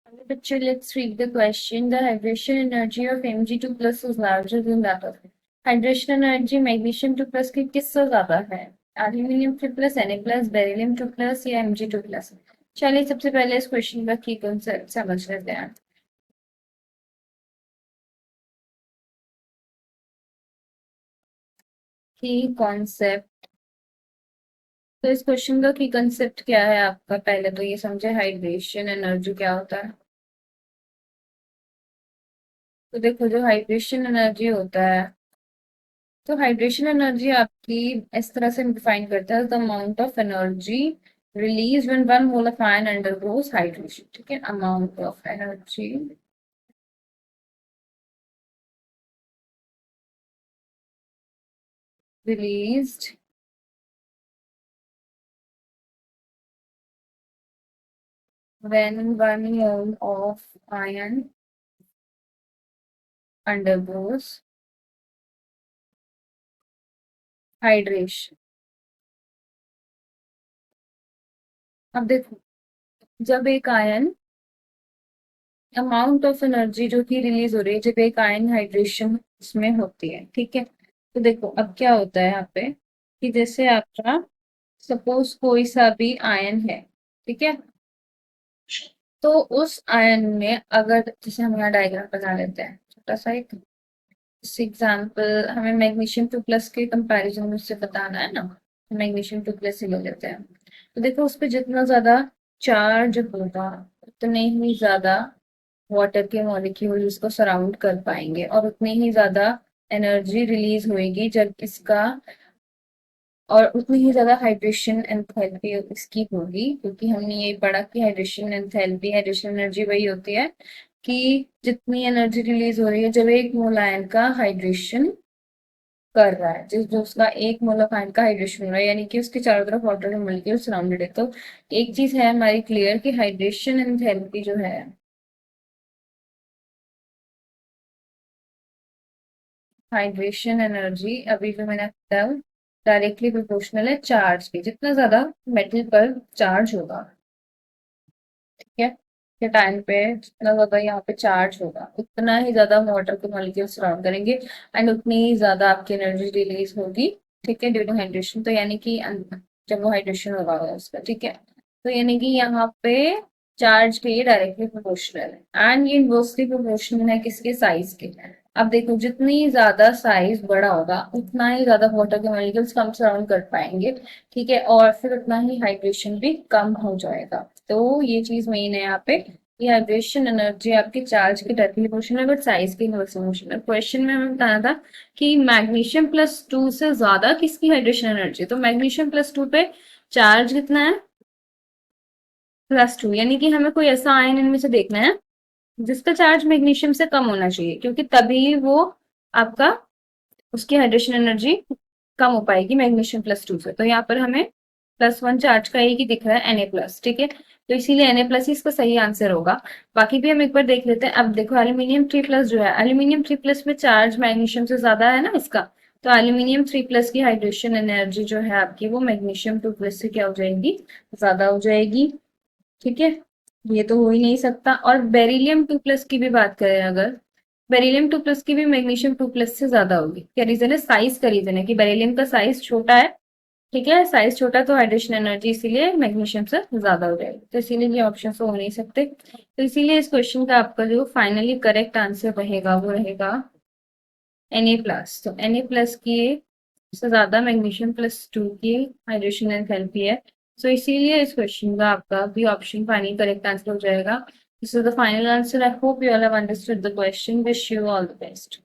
Picture, let's read the question. The hydration energy of Mg2 plus is larger than that of hydration energy magnesium 2 plus की किससे ज्यादा है? Aluminium 3 plus, Na plus, beryllium 2 plus या Mg2 plus? चलिए सबसे पहले इस question का की कॉन्सेप्ट समझ लेते हैं। की कॉन्सेप्ट, तो इस क्वेश्चन का की कॉन्सेप्ट क्या है आपका? पहले तो ये समझे हाइड्रेशन एनर्जी क्या होता है। तो देखो, जो हाइड्रेशन एनर्जी होता है, तो हाइड्रेशन एनर्जी आपकी इस तरह से डिफाइन करता है, the amount of energy release when one mole of ion undergoes hydration. ठीक है, amount of energy released when one mole of ion undergoes hydration। अब देखो, जब एक आयन, अमाउंट ऑफ एनर्जी जो कि रिलीज हो रही है जब एक आयन हाइड्रेशन इसमें होती है, ठीक है। तो देखो अब क्या होता है यहाँ पे, कि जैसे आपका सपोज कोई सा भी आयन है, ठीक है। तो उस आयन में अगर, जैसे हम यहाँ डायग्राम बना लेते हैं छोटा सा एक एग्जाम्पल, हमें मैग्नीशियम 2 प्लस के कंपैरिजन में उससे बताना है ना, मैग्नीशियम 2 प्लस ही ले लेते हैं। तो देखो उस पर जितना ज्यादा चार्ज होगा उतने ही ज्यादा वाटर के मॉलिक्यूल उसको सराउंड कर पाएंगे और उतनी ही ज्यादा एनर्जी रिलीज होएगी जब इसका, और उतनी ही ज्यादा हाइड्रेशन एंथैल्पी इसकी होगी, क्योंकि हमने ये पढ़ा कि हाइड्रेशन एंथैल्पी, हाइड्रेशन एनर्जी वही होती है कि जितनी एनर्जी रिलीज हो रही है जब एक मोल आयन का हाइड्रेशन कर रहा है, जिस जो उसका एक मोल ऑफ आयन का हाइड्रेशन हो रहा है, यानी कि उसके चारों तरफ वाटर के मॉलिक्यूल सराउंडेड है। तो एक चीज है हमारी क्लियर कि हाइड्रेशन एंथैल्पी जो है, हाइड्रेशन एनर्जी अभी जो मैंने बताया डायरेक्टली प्रोपोर्शनल है चार्ज के, जितना ज्यादा मेटल पर चार्ज होगा, ठीक है, के टाइम पे जितना ज्यादा यहाँ पे चार्ज होगा उतना ही ज्यादा वाटर के मॉलिक्यूल सराउंड करेंगे एंड उतनी ही ज्यादा आपकी एनर्जी रिलीज होगी, ठीक है, ड्यूरिंग हाइड्रेशन। तो यानी कि जब वो हाइड्रेशन होगा उसका, ठीक है। तो यानी कि यहाँ पे चार्ज के ये डायरेक्टली प्रोपोर्शनल है एंड ये इनवर्सली प्रोपोर्शनल है किसके? साइज के। अब देखो जितनी ज्यादा साइज बड़ा होगा उतना ही ज्यादा वाटर के मॉलिक्यूल्स कम सराउंड कर पाएंगे, ठीक है, और फिर उतना ही हाइड्रेशन भी कम हो जाएगा। तो ये चीज मेन है यहाँ पे, ये हाइड्रेशन एनर्जी आपके चार्ज के डायरेक्टली प्रोपोर्शनल है बट साइज के इनवर्सली प्रोपोर्शनल। क्वेश्चन में हमें बताना था कि मैग्नीशियम प्लस 2 से ज्यादा किसकी हाइड्रेशन एनर्जी, तो मैग्नीशियम प्लस 2 पे चार्ज कितना है? +2, यानी कि हमें कोई ऐसा आयन इनमें से देखना है जिसका चार्ज मैग्नीशियम से कम होना चाहिए, क्योंकि तभी वो आपका, उसकी हाइड्रेशन एनर्जी कम हो पाएगी मैग्नीशियम +2 से। तो यहाँ पर हमें +1 चार्ज का एक ही दिख रहा है, Na+, ठीक है। तो इसीलिए Na+ ही इसका सही आंसर होगा। बाकी भी हम एक बार देख लेते हैं। अब देखो एल्यूमिनियम 3+ जो है, एल्यूमिनियम 3+ में चार्ज मैग्नीशियम से ज्यादा है ना इसका, तो एल्यूमिनियम 3+ की हाइड्रेशन एनर्जी जो है आपकी वो मैग्नीशियम 2+ से क्या हो जाएगी? ज्यादा हो जाएगी, ठीक है। ये तो हो ही नहीं सकता। और बेरिलियम 2+ की भी बात करें अगर, बेरिलियम 2+ की भी मैग्नीशियम 2+ से ज्यादा होगी। क्या रीजन है? साइज का रीजन है कि बेरिलियम का साइज छोटा है, ठीक है, साइज छोटा तो हाइड्रेशन एनर्जी इसीलिए मैग्नीशियम से ज्यादा हो जाएगी, तो इसीलिए ये ऑप्शन तो हो नहीं सकते। तो इसीलिए इस क्वेश्चन का आपका जो फाइनली करेक्ट आंसर रहेगा वो रहेगा Na+। तो Na+ की से ज्यादा मैग्नीशियम +2 की हाइड्रेशन एंथैल्पी है। सो इसीलिए इस क्वेश्चन का आपका भी ऑप्शन फाइनली करेक्ट आंसर हो जाएगा। This is the final answer. I hope you all have understood the question. Wish you all the best.